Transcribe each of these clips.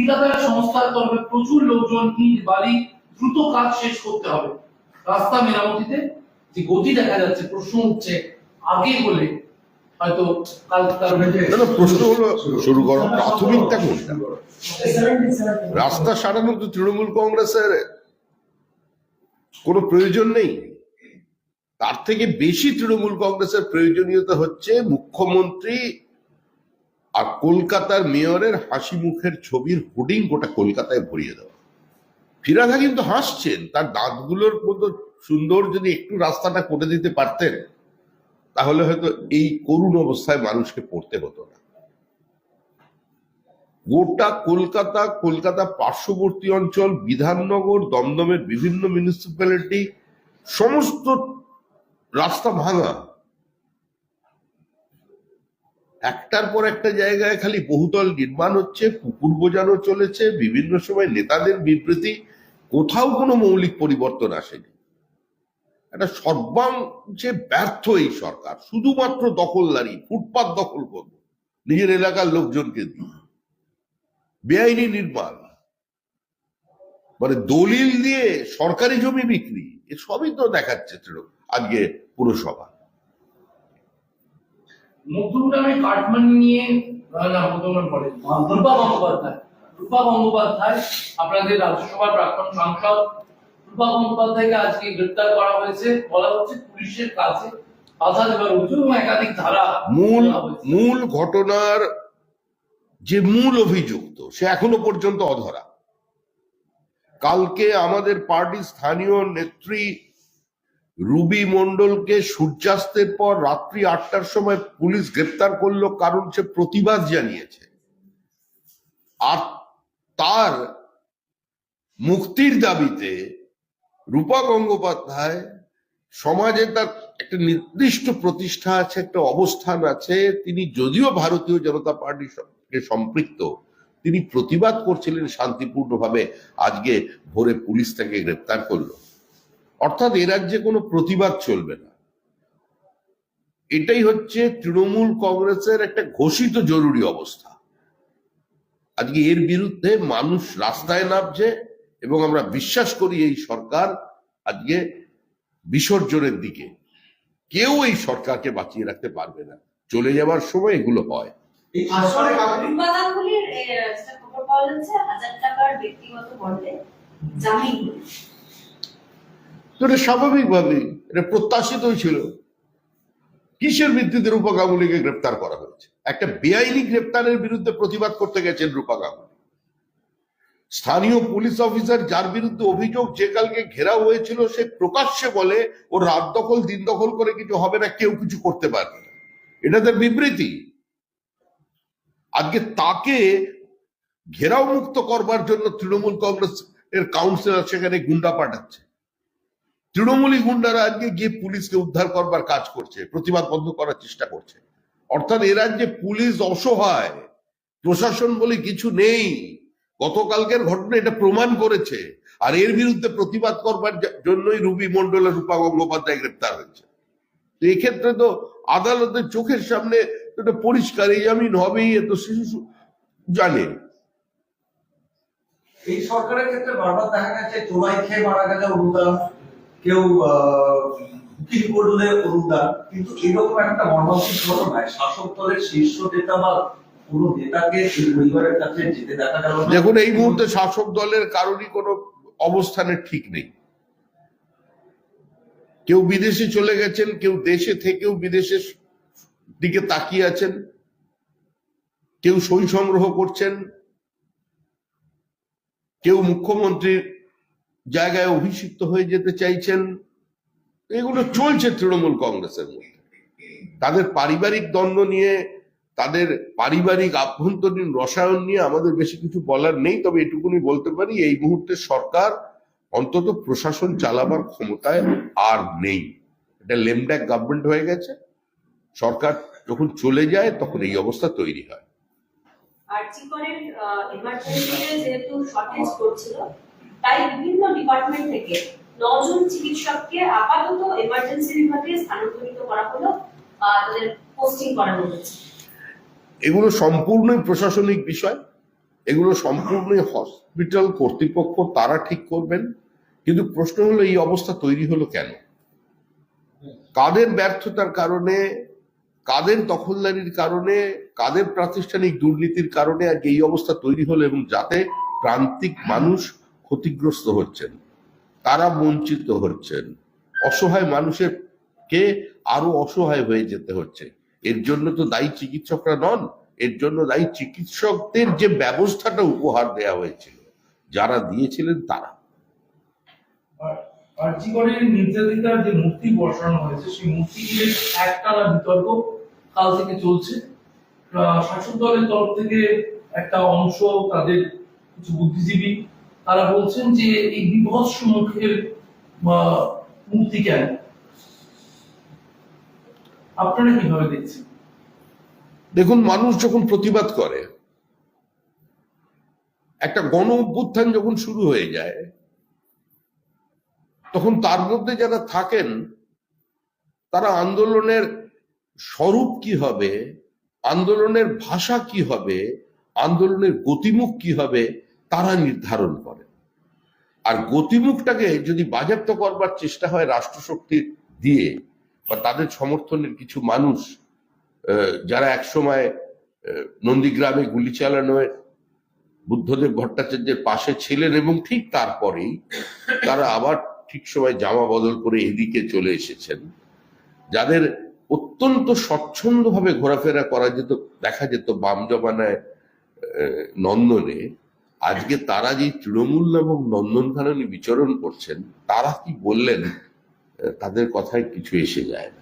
ঠিকাদার সংস্থার তরফে প্রচুর লোকজন, ইট বালি, দ্রুত কাজ শেষ করতে হবে। রাস্তা মেরামতিতে যে গতি দেখা যাচ্ছে, প্রশ্ন উঠছে আগে বলে হয়তো কাল প্রশ্ন হলো শুরু করো, প্রাথমিকটা কোনটা? রাস্তা সারানো তো তৃণমূল কংগ্রেসের কোনো প্রয়োজন নেই। তার থেকে বেশি তৃণমূল কংগ্রেসের প্রয়োজনীয়তা হচ্ছে মুখ্যমন্ত্রী আর কলকাতার মেয়রের হাসি মুখের ছবির হোর্ডিং গোটা কলকাতায় ভরিয়ে দেওয়া। ফিরাদা কিন্তু হাসছেন, তার দাঁতগুলোর মতো সুন্দর যদি একটু রাস্তাটা করে দিতে পারতেন তাহলে হয়তো এই করুণ অবস্থায় মানুষকে পড়তে হতো না। গোটা কলকাতা, কলকাতা পার্শ্ববর্তী অঞ্চল, বিধাননগর, দমদমের বিভিন্ন মিউনিসিপ্যালিটি, সমস্ত রাস্তা ভাঙা। একটার পর একটা জায়গায় খালি বহুতল নির্মাণ হচ্ছে, পুকুর বোঝানো চলেছে, বিভিন্ন সময় নেতাদের বিবৃতি, কোথাও কোনো মৌলিক পরিবর্তন আসেনি। একটা সর্বাংশে ব্যর্থ এই সরকার, শুধুমাত্র দখলদারি, ফুটপাত দখল করবো নিজের এলাকার লোকজনকে দিয়ে, বেআইনি নির্মাণ, মানে দলিল দিয়ে সরকারি জমি বিক্রি, এসবই তো দেখাচ্ছে আজকে পুরসভা। মধ্যমগ্রামে কাটমানি নিয়ে রূপা গঙ্গোপাধ্যায় আপনাদের রাজ্যসভার প্রাক্তন সাংসদ রূপা গঙ্গোপাধ্যায়কে আজকে গ্রেপ্তার করা হয়েছে। বলা হচ্ছে পুলিশের কাছে বাধা দেওয়ার অভিযোগ এবং একাধিক ধারা। মূল ঘটনার যে মূল অভিযুক্ত সে এখনো পর্যন্ত অধরা। কালকে আমাদের পার্টির স্থানীয় নেত্রী রুবি মণ্ডলকে সূর্যাস্তের পর রাত্রি 8টার সময় পুলিশ গ্রেপ্তার করলো, কারণ সে প্রতিবাদ জানিয়েছে। আর তার মুক্তির দাবিতে রূপা গঙ্গোপাধ্যায় সমাজে তার একটা নির্দিষ্ট প্রতিষ্ঠা আছে, একটা অবস্থান আছে। তিনি যদিও ভারতীয় জনতা পার্টির সঙ্গে সম্পৃক্ত, তিনি প্রতিবাদ করছিলেন শান্তিপূর্ণভাবে। আজকে ভোরে পুলিশ তাকে গ্রেপ্তার করলো। অর্থাৎ এ রাজ্যে কোনো প্রতিবাদ চলবে না। এটাই হচ্ছে তৃণমূল কংগ্রেসের একটা ঘোষিত জরুরি অবস্থা। আজকে এর বিরুদ্ধে মানুষ রাস্তায় নামছে এবং আমরা বিশ্বাস করি এই সরকার আজকে বিসর্জনের দিকে। কেউ এই সরকারকে বাঁচিয়ে রাখতে পারবে না। চলে যাবার সময় এগুলো হয়। স্বাভাবিকভাবে এটা প্রত্যাশিতই ছিল। কিসের ভিত্তিতে রূপা গাঙ্গুলিকে গ্রেপ্তার করা হয়েছে? একটা বেআইনি গ্রেপ্তারের বিরুদ্ধে প্রতিবাদ করতে গেছেন রূপা গাঙ্গুলি। স্থানীয় পুলিশ অফিসার যার বিরুদ্ধে অভিযোগ, যে কালকে ঘেরাও হয়েছিল, সে প্রকাশ্যে বলে ও রাত দখল দিন দখল করে কিছু হবে না, কেউ কিছু করতে পারবে না। এটা তার বিবৃতি। আজকে তাকে ঘেরাও মুক্ত করবার জন্য তৃণমূল কংগ্রেস এর কাউন্সিলর সেখানে গুন্ডা পাঠাচ্ছে। তৃণমূলী গুন্ডারা আজকে গিয়ে পুলিশকে উদ্ধার করবার কাজ করছে, প্রতিবাদ বন্ধ করার চেষ্টা করছে। অর্থাৎ এ রাজ্যে পুলিশ অসহায়, প্রশাসন বলে কিছু নেই। গতকালকের ঘটনা এটা প্রমাণ করেছে। আর এর বিরুদ্ধে প্রতিবাদ করবার জন্যই রুবি মণ্ডল আর রূপা গঙ্গোপাধ্যায় গ্রেপ্তার হয়েছে। তো এক্ষেত্রে তো আদালতের চোখের সামনে এটা পরিষ্কার, এই জামিন হবেই, এত শিশু জানে। এই সরকারের ক্ষেত্রে বারবার দেখা গেছে চোরাই খেয়ে মারা গেলে অনুদান, কেউ উকিল করলে অনুদান, কিন্তু এরকম একটা মর্মান্তিক ঘটনায় শাসক দলের শীর্ষ নেতা বা কোন নেতাকে পরিবারের কাছে যেতে দেখা গেল। দেখুন, এই মুহূর্তে শাসক দলের কারোরই কোনো অবস্থানের ঠিক নেই। কেউ বিদেশে চলে গেছেন, কেউ দেশে থেকেও বিদেশের দিকে তাকিয়ে আছেন, কেউ সই সংগ্রহ করছেন, কেউ মুখ্যমন্ত্রীর জায়গায় অভিষিক্ত হয়ে যেতে চাইছেন। এগুলো চলছে তৃণমূল কংগ্রেসের মধ্যে। তাদের পারিবারিক দ্বন্দ্ব নিয়ে, তাদের পারিবারিক আভ্যন্তরীণ রসায়ন নিয়ে আমাদের বেশি কিছু বলার নেই। তবে এটুকুনি বলতে পারি, এই মুহূর্তে সরকার অন্তত প্রশাসন চালাবার ক্ষমতায় আর নেই। এটা লেমড্যাক গভর্নমেন্ট হয়ে গেছে। সরকার যখন চলে যায় তখন এই অবস্থা তৈরি হয়। যেহেতু শর্টেজ করছিল, তাই বিভিন্ন ডিপার্টমেন্ট থেকে 9 জন চিকিৎসককে আপাতত এমার্জেন্সি বিভাগে স্থানান্তরিত করা হলো, তাদের পোস্টিং করানো হয়েছে। এগুলো সম্পূর্ণই প্রশাসনিক বিষয়। এগুলো সম্পূর্ণই হসপিটাল কর্তৃপক্ষ, তারা ঠিক করবেন। কিন্তু প্রশ্ন হলো এই অবস্থা তৈরি হলো কেন? কাদের ব্যর্থতার কারণে, কাদের দখলদারির কারণে, কাদের প্রাতিষ্ঠানিক দুর্নীতির কারণে আজ এই অবস্থা তৈরি হলো, এবং যাতে প্রান্তিক মানুষ ক্ষতিগ্রস্ত হচ্ছেন, তারা বঞ্চিত হচ্ছেন, অসহায় মানুষের কে আরো অসহায় হয়ে যেতে হচ্ছে। এর জন্য তো দায়ী চিকিৎসকরা নন, এর জন্য দায়ী চিকিৎসকদের যে ব্যবস্থাটা উপহার দেওয়া হয়েছিল, যারা দিয়েছিলেন তারা। আরজিকরের নির্যাতিতার যে মূর্তি বসানো হয়েছে, সেই মূর্তি নিয়ে একটানা বিতর্ক কাল থেকে চলছে। শাসক দলের তরফ থেকে একটা অংশ, তাদের কিছু বুদ্ধিজীবী, তারা বলছেন যে এই বিভৎস মুখের মূর্তি কেন? আপনারা কিভাবে দেখছেন? দেখুন, মানুষ যখন প্রতিবাদ করে, একটা গণ অভ্যুত্থান যখন শুরু হয়ে যায়, তখন তার মধ্যে যারা থাকেন তারা আন্দোলনের স্বরূপ কি হবে, আন্দোলনের ভাষা কি হবে, আন্দোলনের গতিমুখ কি হবে, তারা নির্ধারণ করে। আর গতিমুখটাকে যদি বাজেয়াপ্ত করবার চেষ্টা হয় রাষ্ট্রশক্তি দিয়ে, বা তাদের সমর্থনের কিছু মানুষ যারা একসময় নন্দীগ্রামে গুলি চালানোয় বুদ্ধদেব ভট্টাচার্যের পাশে ছিলেন, এবং ঠিক তারপরেই তারা আবার ঠিক সময় জামা বদল করে এদিকে চলে এসেছেন, যাদের অত্যন্ত স্বচ্ছন্দভাবে ঘোরাফেরা করা যেত, দেখা যেত বাম জমানায় নন্দনে, আজকে তারা যে তৃণমূল এবং নন্দনকাননে বিচরণ করছেন, তারা কি বললেন তাদের কথায় কিছু এসে যায় না।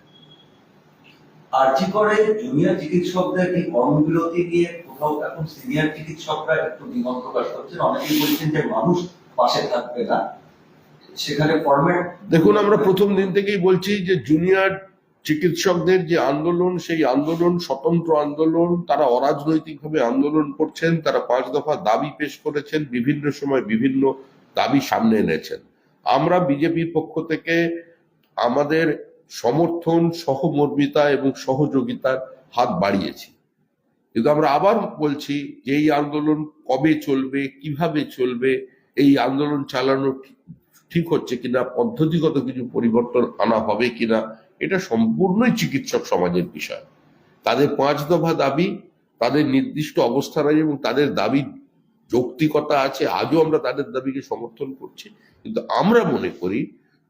আরজিকরে জুনিয়র চিকিৎসকদের এই কর্মবিরতি নিয়ে কোথাও এখন সিনিয়র চিকিৎসকরা একটু দ্বিমত প্রকাশ করছেন। অনেকেই বলছেন যে মানুষ পাশে থাকবে না, সেখানে ফরম্যাট। দেখুন, আমরা প্রথম দিন থেকেই বলছি যে জুনিয়র চিকিৎসকদের যে আন্দোলন, সেই আন্দোলন স্বতন্ত্র আন্দোলন। তারা অরাজনৈতিকভাবে আন্দোলন করছেন, তারা 5 দফা দাবি পেশ করেছেন, বিভিন্ন সময় বিভিন্ন দাবি সামনে এনেছেন। আমরা বিজেপির পক্ষ থেকে আমাদের সমর্থন, সহমর্মিতা এবং সহযোগিতার হাত বাড়িয়েছি। কিন্তু আমরা আবার বলছি যে এই আন্দোলন কবে চলবে, কিভাবে চলবে, এই আন্দোলন চালানো ঠিক হচ্ছে কিনা, পদ্ধতিগত কিছু পরিবর্তন আনা হবে কিনা, এটা সম্পূর্ণই চিকিৎসক সমাজের বিষয়। তাদের 5 দফা দাবি, তাদের নির্দিষ্ট অবস্থান আছে এবং তাদের দাবি যৌক্তিকতা আছে। আজও আমরা তাদের দাবিকে সমর্থন করছি। কিন্তু আমরা মনে করি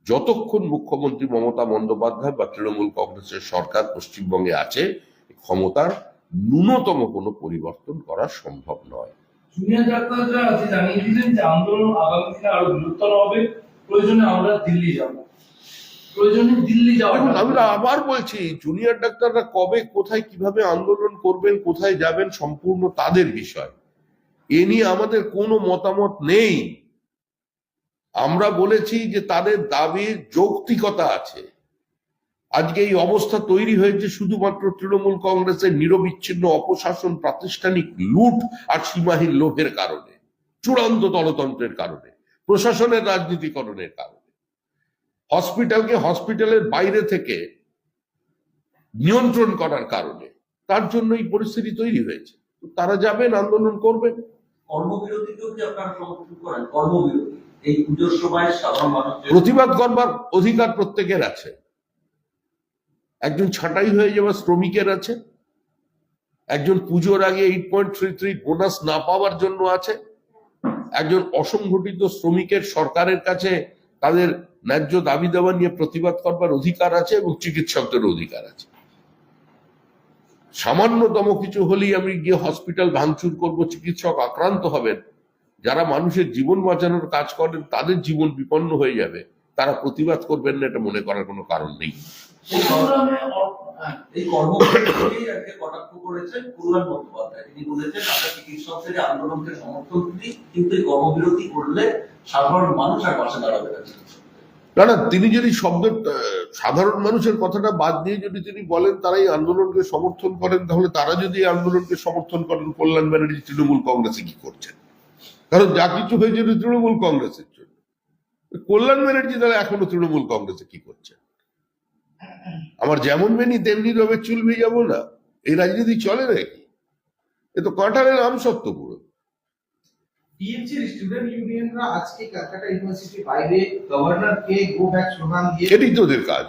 যতক্ষণ মুখ্যমন্ত্রী মমতা বন্দ্যোপাধ্যায় বা তৃণমূল কংগ্রেসের সরকার পশ্চিমবঙ্গে আছে, ক্ষমতার ন্যূনতম কোনো পরিবর্তন করা সম্ভব নয়। জুনিয়র ডাক্তাররা আজ জানিয়ে দিলেন যে আন্দোলন আগামী দিনে আরো বৃহত্তর হবে, প্রয়োজনে আমরা দিল্লি যাব। প্রয়োজনে দিল্লি যাওয়া। আমরা আবার বলছি, জুনিয়র ডাক্তাররা কবে, কোথায়, কিভাবে আন্দোলন করবেন, কোথায় যাবেন, সম্পূর্ণ তাদের বিষয়। এ নিয়ে আমাদের কোনো মতামত নেই। আমরা বলেছি যে তাদের দাবির যৌক্তিকতা আছে। আজকে এই অবস্থা তৈরি হয়েছে শুধুমাত্র তৃণমূল কংগ্রেসের নিরবিচ্ছিন্ন অপশাসন, প্রাতিষ্ঠানিক লুট আর সীমাহীন লোভের কারণে, চূড়ান্ত দলতন্ত্রের কারণে, প্রশাসনের রাজনীতিকরণের কারণে, হসপিটালকে হসপিটালের বাইরে থেকে নিয়ন্ত্রণ করার কারণে। তার জন্য এই পরিস্থিতি তৈরি হয়েছে। তারা যাবেন, আন্দোলন করবেন। কর্মবিরতিকেও কি আপনারা সমর্থন করেন? কর্মবিরতি এই পুজোর সময় সাধারণ মানুষের প্রতিবাদ করবার অধিকার প্রত্যেকের আছে। একজন ছাঁটাই হয়ে যাওয়া শ্রমিকের আছে, একজন পুজোর আগে 8.33 বোনাস না পাওয়ার জন্য আছে, একজন অসংগঠিত শ্রমিকের সরকারের কাছে তাদের ন্যায্য দাবি দেওয়া নিয়ে প্রতিবাদ করবার অধিকার আছে, এবং চিকিৎসকদের অধিকার আছে। সামান্যতম কিছু হলেই আমি গিয়ে হসপিটাল ভাঙচুর করব, চিকিৎসক আক্রান্ত হবেন, যারা মানুষের জীবন বাঁচানোর কাজ করেন তাদের জীবন বিপন্ন হয়ে যাবে, তারা প্রতিবাদ করবেন না, এটা মনে করার কোনো কারণ নেই। এই কর্মবিরতিকেই আজকে কটাক্ষ করেছেন কল্যাণ বন্দ্যোপাধ্যায়। তিনি বলেছেন আমরা চিকিৎসকদের আন্দোলনকে সমর্থন করি, কিন্তু এই কর্মবিরতি করলে সাধারণ মানুষ আর পাশে দাঁড়াবে না। না না, তিনি যদি সাধারণ মানুষের কথাটা বাদ দিয়ে যদি তিনি বলেন তারা এই আন্দোলনকে সমর্থন করেন, তাহলে তারা যদি এই আন্দোলনকে সমর্থন করেন, কল্যাণ ব্যানার্জি তৃণমূল কংগ্রেসে কি করছেন? কারণ যা কিছু হয়েছিল তৃণমূল কংগ্রেসের জন্য। কল্যাণ ব্যানার্জি তারা এখনো তৃণমূল কংগ্রেসে কি করছে? আমার যেমন বেনি তেমনি রবে চুল ভিজাবো না, এই রাজনীতি চলে নাকি? এ তো কাঁঠালের আম সত্য পুরো। টিএমসির স্টুডেন্ট ইউনিয়নরা আজকে ক্যালকাটা ইউনিভার্সিটির বাইরে গভর্নরকে গো ব্যাক স্লোগান দিয়ে এটাই তো ওদের কাজ।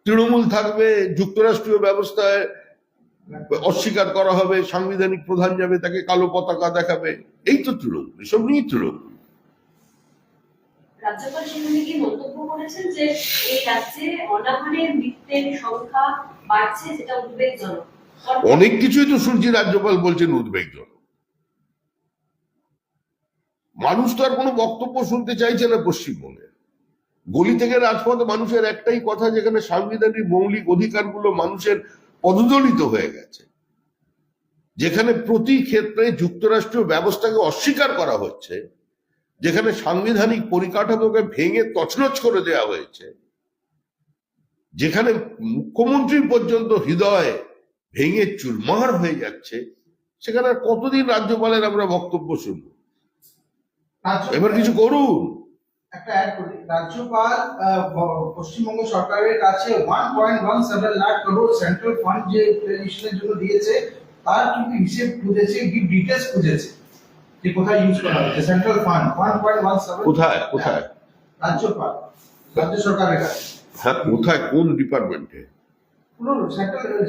তৃণমূল থাকবে, যুক্তরাষ্ট্রীয় ব্যবস্থায় অস্বীকার করা হবে, সাংবিধানিক প্রধান যাবে, তাকে কালো পতাকা দেখাবে, এই তো তৃণমূল, এসব নিয়েই তৃণমূল। রাজ্যপাল সেখানে গিয়ে মন্তব্য করেছেন যে এই রাজ্যে অনাহারের মৃত্যুর সংখ্যা বাড়ছে, যেটা উদ্বেগজনক। অনেক কিছুই তো শুনছি রাজ্যপাল বলছেন উদ্বেগজনক। মানুষ তো আর কোনো বক্তব্য শুনতে চাইছে না পশ্চিমবঙ্গে। গলি থেকে রাজপথে মানুষের একটাই কথা, যেখানে সাংবিধানিক মৌলিক অধিকারগুলো মানুষের পদদলিত হয়ে গেছে, যেখানে প্রতি ক্ষেত্রে যুক্তরাষ্ট্রীয় ব্যবস্থাকে অস্বীকার করা হচ্ছে, যেখানে সাংবিধানিক পরিকাঠামোকে ভেঙে তছনছ করে দেওয়া হয়েছে, যেখানে মুখ্যমন্ত্রী পর্যন্ত হৃদয় ভেঙে চুরমার হয়ে যাচ্ছে, সেখানে আর কতদিন রাজ্যপালের আমরা বক্তব্য শুনব? এবার কিছু করুন। একটা অ্যাড করি, রাজ্যপাল পশ্চিমবঙ্গ সরকারের কাছে 1.17 লাখ করোড় সেন্ট্রাল ফান্ড যে ইউটিলাইজেশনের জন্য দিয়েছে, তার কিন্তু হিসেব খুঁজেছে, ডিটেলস খুঁজেছে যে কোথায় ইউজ করা হয়েছে সেন্ট্রাল ফান্ড 1.17। কোথায় কোথায়? রাজ্যপাল, রাজ্য সরকারের কাছে। হ্যাঁ, কোথায়, কোন ডিপার্টমেন্টে? পুরো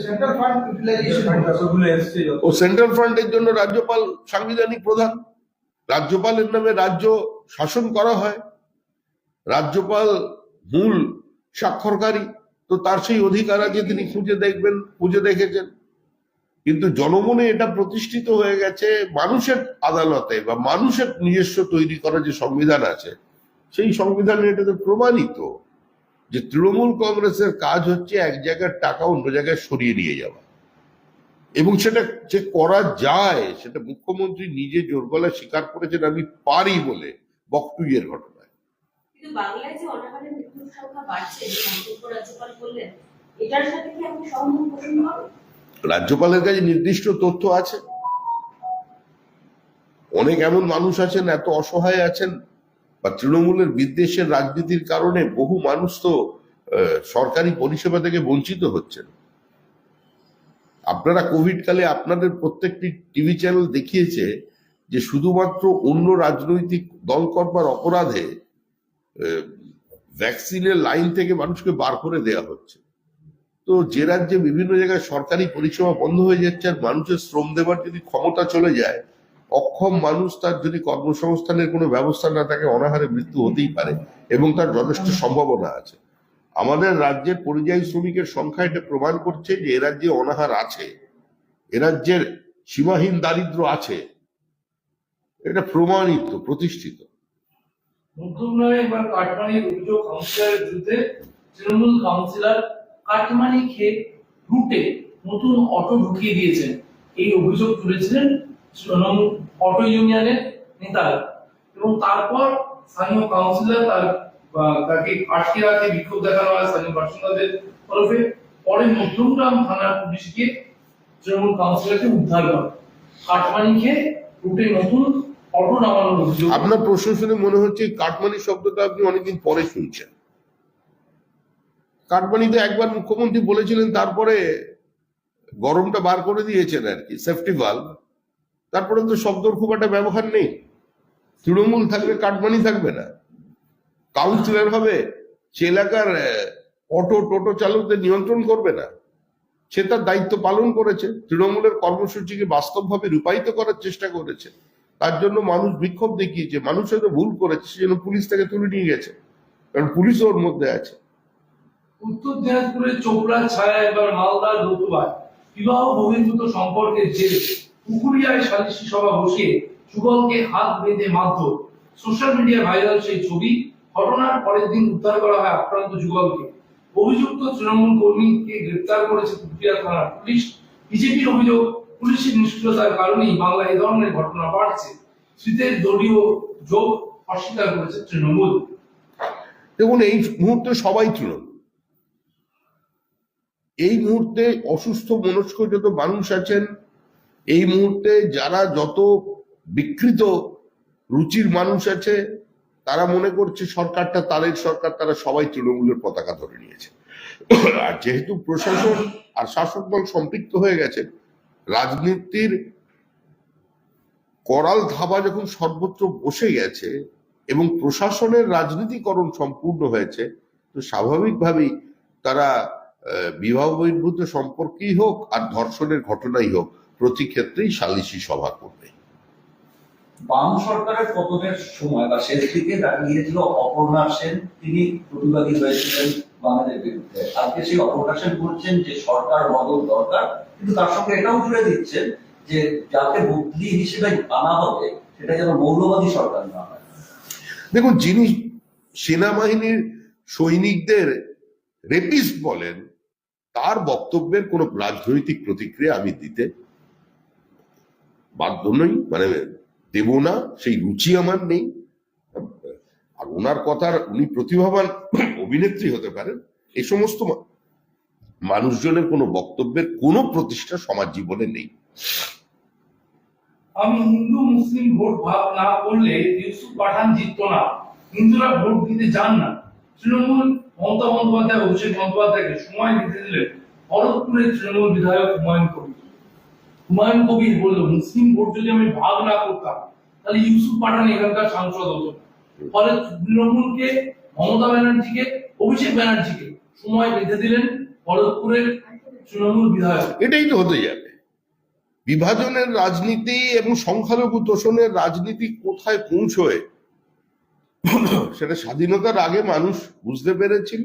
সেন্ট্রাল ফান্ড ইউটিলাইজেশন সবগুলো এসছে। ও সেন্ট্রাল ফান্ডের জন্য রাজ্যপাল সাংবিধানিক প্রধান। রাজ্যপালের নামে রাজ্য শাসন করা হয়, রাজ্যপাল মূল স্বাক্ষরকারী, তো তার সেই অধিকার আছে, তিনি খুঁজে দেখবেন, খুঁজে দেখেছেন। কিন্তু জনমনে এটা প্রতিষ্ঠিত হয়ে গেছে মানুষের আদালতে বা মানুষের নিজস্ব তৈরি করা যে সংবিধান আছে, সেই সংবিধানে এটা তো প্রমাণিত যে তৃণমূল কংগ্রেসের কাজ হচ্ছে এক জায়গার টাকা অন্য জায়গায় সরিয়ে নিয়ে যাওয়া, এবং সেটা যে করা যায় সেটা মুখ্যমন্ত্রী নিজে জোর গলায় স্বীকার করেছেন, আমি পারি বলে, বকটুইয়ের ঘটনায়। কিন্তু বাংলায় যে অনাহারের মৃত্যুর সংখ্যা বাড়ছে, যে মন্তব্য রাজ্যপাল করলেন, এটার সাথে কি আপনি সহমত পোষণ করেন? রাজ্যপালের কাছে নির্দিষ্ট তথ্য আছে। অনেক এমন মানুষ আছেন, এত অসহায় আছেন, বা তৃণমূলের বিদ্বেষের রাজনীতির কারণে বহু মানুষ তো সরকারি পরিষেবা থেকে বঞ্চিত হচ্ছেন। আপনারা কোভিড কালে আপনাদের প্রত্যেকটি টিভি চ্যানেল দেখিয়েছে যে শুধুমাত্র অন্য রাজনৈতিক দল করবার অপরাধে ভ্যাকসিনের লাইন থেকে মানুষকে বার করে দেয়া হচ্ছে। তো যে রাজ্যে বিভিন্ন জায়গায় সরকারি পরিষেবা বন্ধ হয়ে যাচ্ছে আর মানুষের শ্রম দেবার যদি ক্ষমতা চলে যায়, অক্ষম মানুষ, তার যদি কর্মসংস্থানের কোনো ব্যবস্থা না থাকে, অনাহারে মৃত্যু হতেই পারে, এবং তার যথেষ্ট সম্ভাবনা আছে। আমাদের রাজ্যের পরিযায়ী শ্রমিকের সংখ্যা এটা প্রমাণ করছে যে এ রাজ্যে অনাহার আছে, এ রাজ্যের সীমাহীন দারিদ্র্য আছে, এটা প্রমাণিত, প্রতিষ্ঠিত। মধ্যমগ্রামে এবার কাটমানির অভিযোগ কাউন্সিলরের বিরুদ্ধে। তৃণমূল কাউন্সিলর কাটমানি খেয়ে রুটে নতুন অটো ঢুকিয়ে দিয়েছেন, এই অভিযোগ তুলেছিলেন তৃণমূল অটো ইউনিয়নের নেতারা, এবং তারপর স্থানীয় কাউন্সিলর তাকে আটকে রাখে, বিক্ষোভ দেখানো হয় স্থানীয় বাসিন্দাদের তরফে। পরে মধ্যমগ্রাম থানার পুলিশ গিয়ে তৃণমূল কাউন্সিলরকে উদ্ধার করে। কাটমানি খেয়ে রুটে নতুন অটো নামানোর অভিযোগ। আপনার প্রশ্ন শুনে মনে হচ্ছে কাটমানি শব্দটা আপনি অনেকদিন পরে শুনছেন। কাটমানিতে একবার মুখ্যমন্ত্রী বলেছিলেন, তারপরে গরমটা বার করে দিয়েছেন আর কি, সেফটি ভালভ। তারপরে তো শব্দর খুব একটা ব্যবহার নেই। তৃণমূল থাকবে, কাটমানি থাকবে না। কাউন্সিলর হবে, সে এলাকার অটো টোটো চালকদের নিয়ন্ত্রণ করবে না, সে তার দায়িত্ব পালন করেছে, তৃণমূলের কর্মসূচিকে বাস্তবভাবে রূপায়িত করার চেষ্টা করেছে। তার জন্য মানুষ বিক্ষোভ দেখিয়েছে, মানুষ হয়তো ভুল করেছে, সেজন্য পুলিশ তাকে তুলে নিয়ে গেছে, কারণ পুলিশও ওর মধ্যে আছে। উত্তর দিনাজপুরের চোপড়ার ছায়া এবার মালদার রতুয়ায় বিবাহ বহির্ভূত সম্পর্কের জেরে পুকুরিয়ায় সালিশি সভা বসিয়ে যুগলকে হাত বেঁধে মারধর। সোশ্যাল মিডিয়ায় ভাইরাল সেই ছবি। ঘটনার পরের দিন উদ্ধার করা হয় আক্রান্ত যুগলকে। অভিযুক্ত তৃণমূল কর্মীকে গ্রেপ্তার করেছে পুকুরিয়া থানার পুলিশ। বিজেপির অভিযোগ, পুলিশের নিষ্ক্রিয়তার কারণেই বাংলায় এই ধরনের ঘটনা বাড়ছে। শীতের দলীয় যোগ অস্বীকার করেছে তৃণমূল। দেখুন, এই মুহূর্তে সবাই তৃণমূল। এই মুহূর্তে অসুস্থ মনস্ক যত মানুষ আছেন, এই মুহূর্তে যারা যত বিকৃত রুচির মানুষ আছে, তারা মনে করছে সরকারটা তাদের সরকার, তারা সবাই তৃণমূলের পতাকা ধরে নিয়েছে। আর যেহেতু প্রশাসন আর শাসক দল সম্পৃক্ত হয়ে গেছে, রাজনীতির করাল ধাবা যখন সর্বত্র বসে গেছে এবং প্রশাসনের রাজনীতিকরণ সম্পূর্ণ হয়েছে, তো স্বাভাবিকভাবেই তারা বিবাহ বহির্ভূত সম্পর্কই হোক আর ধর্ষণের ঘটনাই হোক, প্রতি ক্ষেত্রেই সালিশি সভা করবে। বাম সরকারের পতনের সময় বা শেষ দিকে দাঁড়িয়েছিল অপর্ণা সেন, তিনি প্রতিবাদী হয়েছিলেন বাংলাদেশ বিরুদ্ধে। আজকে সেই অপর্ণা সেন বলছেন যে সরকার বদল দরকার, কিন্তু তার সঙ্গে এটাও জুড়ে দিচ্ছেন যে যাকে বদলি হিসেবে আনা হবে সেটা যেন মৌলবাদী সরকার না হয়। দেখুন, যিনি সেনাবাহিনীর সৈনিকদের রেপিস্ট বলেন, তার বক্তব্যের কোনো রাজনৈতিক প্রতিক্রিয়া আমি দিতে বাধ্য নই, মানে দেব না, সেই রুচি আমার নেই। আর ওনার কথার, উনি প্রতিভাবান অভিনেত্রী হতে পারেন, এই সমস্ত মানুষজনের কোনো বক্তব্যের কোনো প্রতিষ্ঠা সমাজ জীবনে নেই। আমি হিন্দু মুসলিম ভোট ভাগ না করলে ইউসুফ পাঠান জিততো না, হিন্দুরা ভোট দিতে যান না। তৃণমূল মমতা বন্দ্যোপাধ্যায় অভিষেক বন্দ্যোপাধ্যায়কে সময় দিতে দিলেন ভরতপুরের তৃণমূল বিধায়ক হুমায়ুন কবির। হুমায়ুন কবির বলল, মুসলিম ভোট যদি আমি ভাগ না করতাম তাহলে ইউসুফ পাঠান এখানকার সাংসদ হতো না। ফলে তৃণমূলকে, মমতা ব্যানার্জিকে, অভিষেক ব্যানার্জিকে সময় বেঁধে দিলেন ভরতপুরের তৃণমূল বিধায়ক। এটাই তো হতে যাবে। বিভাজনের রাজনীতি এবং সংখ্যালঘু তোষণের রাজনীতি কোথায় পৌঁছয় সেটা স্বাধীনতার আগে মানুষ বুঝতে পেরেছিল।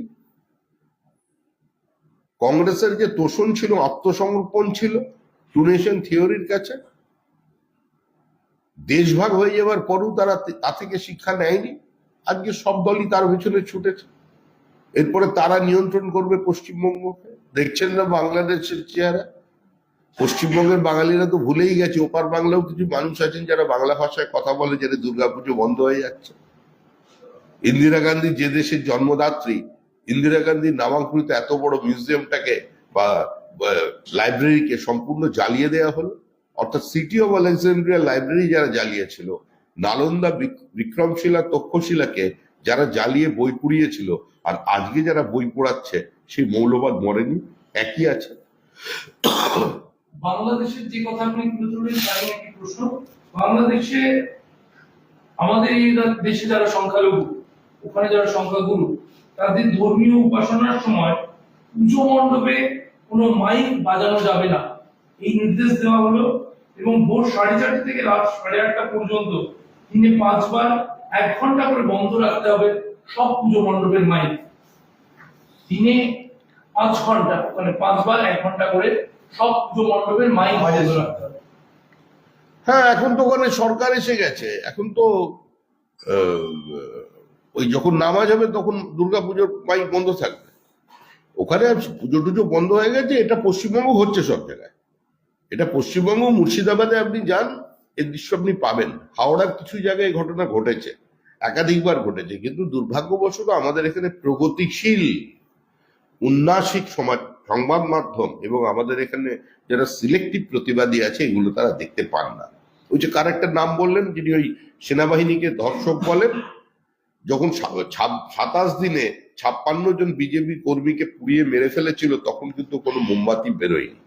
কংগ্রেসের যে তোষণ ছিল, আত্মসমর্পণ ছিল টু নেশন থিওরির কাছে। দেশভাগ হয়ে যাওয়ার পরও তারা তা থেকে শিক্ষা নেয়নি। আজকে সব দলই তার পিছনে ছুটেছে। এরপরে তারা নিয়ন্ত্রণ করবে পশ্চিমবঙ্গকে। দেখছেন না বাংলাদেশের চেহারা। পশ্চিমবঙ্গের বাঙালিরা তো ভুলেই গেছে, ওপার বাংলাও কিছু মানুষ আছেন যারা বাংলা ভাষায় কথা বলে, যারা দুর্গাপুজো বন্ধ হয়ে যাচ্ছে। ইন্দিরা গান্ধী যে দেশের জন্মদাত্রী, ইন্দিরা গান্ধীর নামাঙ্কিত এত বড় মিউজিয়ামটাকে বা লাইব্রেরিকে সম্পূর্ণ জ্বালিয়ে দেওয়া হলো। অর্থাৎ সিটি অফ আলেকজান্দ্রিয়া লাইব্রেরি যারা জ্বালিয়েছিল, নালন্দা বিক্রমশিলা তক্ষশিলাকে যারা জ্বালিয়ে বই পুড়িয়েছিল, আর আজকে যারা বই পোড়াচ্ছে, সেই মৌলবাদ মরেনি, একই আছে। বাংলাদেশের যে কথা আপনি তুলে ধরলেন তাই একটি প্রশ্ন। বাংলাদেশে, আমাদের এই দেশে যারা সংখ্যালঘু, ওখানে যারা সংখ্যাগুরু, তাদের ধর্মীয় উপাসনার সময় পুজো মণ্ডপে কোনো মাইক বাজানো যাবে না, এই নির্দেশ দেওয়া হলো। এবং ভোর 4:30 থেকে রাত 8:30 পর্যন্ত দিনে 5 বার 1 ঘন্টা করে বন্ধ রাখতে হবে সব পুজো মণ্ডপের মাইক। দিনে 5 ঘন্টা, মানে 5 বার 1 ঘন্টা করে সব পুজো মণ্ডপের মাইক বন্ধ রাখতে হবে। হ্যাঁ, এখন তো ওখানে সরকার এসে গেছে। এখন তো ওই যখন নামাজ হবে তখন দুর্গাপুজোর মাইক বন্ধ থাকবে। ওখানে পুজো টুজো বন্ধ হয়ে গেছে। এটা পশ্চিমবঙ্গ হচ্ছে সব জায়গায়। এটা পশ্চিমবঙ্গ, মুর্শিদাবাদে আপনি যান, এর দৃশ্য আপনি পাবেন। হাওড়ার কিছু জায়গায় এই ঘটনা ঘটেছে, একাধিকবার ঘটেছে। কিন্তু দুর্ভাগ্যবশত আমাদের এখানে প্রগতিশীল উন্নাসিক সংবাদ মাধ্যম এবং আমাদের এখানে যারা সিলেক্টিভ প্রতিবাদী আছে, এগুলো তারা দেখতে পান না। ওই যে কার একটা নাম বললেন, যিনি ওই সেনাবাহিনীকে ধর্ষক বলেন, যখন 27 দিনে 56 জন বিজেপি কর্মীকে পুড়িয়ে মেরে ফেলেছিল, তখন কিন্তু কোনো মোমবাতি বেরোয়নি।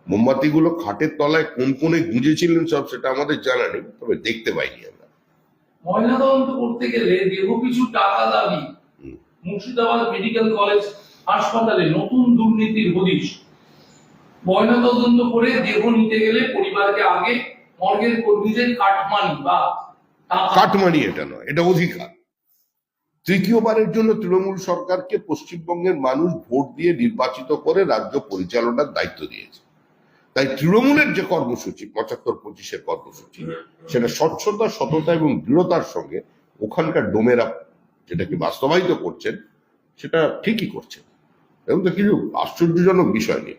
মোমবাতিগুলো খাটের তলায় কোন কোণে গুঁজেছিলেন সব, সেটা আমাদের জানা নেই, তবে দেখতে পাইনি আমরা। ময়নাতদন্ত করতে গেলে দেহ পিছু টাকা দাবি। মুর্শিদাবাদ মেডিকেল কলেজ হাসপাতালে নতুন দুর্নীতির হদিশ। ময়নাতদন্ত করে দেহ নিতে গেলে পরিবারকে আগে মর্গের কর্মীদের কাটমানি বা কাটমানি এটা নয়, এটা অধিকার। তৃতীয়বারের জন্য তৃণমূল সরকারকে পশ্চিমবঙ্গের মানুষ ভোট দিয়ে নির্বাচিত করে রাজ্য পরিচালনার দায়িত্ব দিয়েছে। তাই তৃণমূলের যে কর্মসূচি 75-25-এর কর্মসূচি, সেটা স্বচ্ছতা, সততা এবং দৃঢ়তার সঙ্গে ওখানকার ডোমেরা যেটাকে বাস্তবায়িত করছেন, সেটা ঠিকই করছেন। এবং তো কিছু আশ্চর্যজনক বিষয় নেই।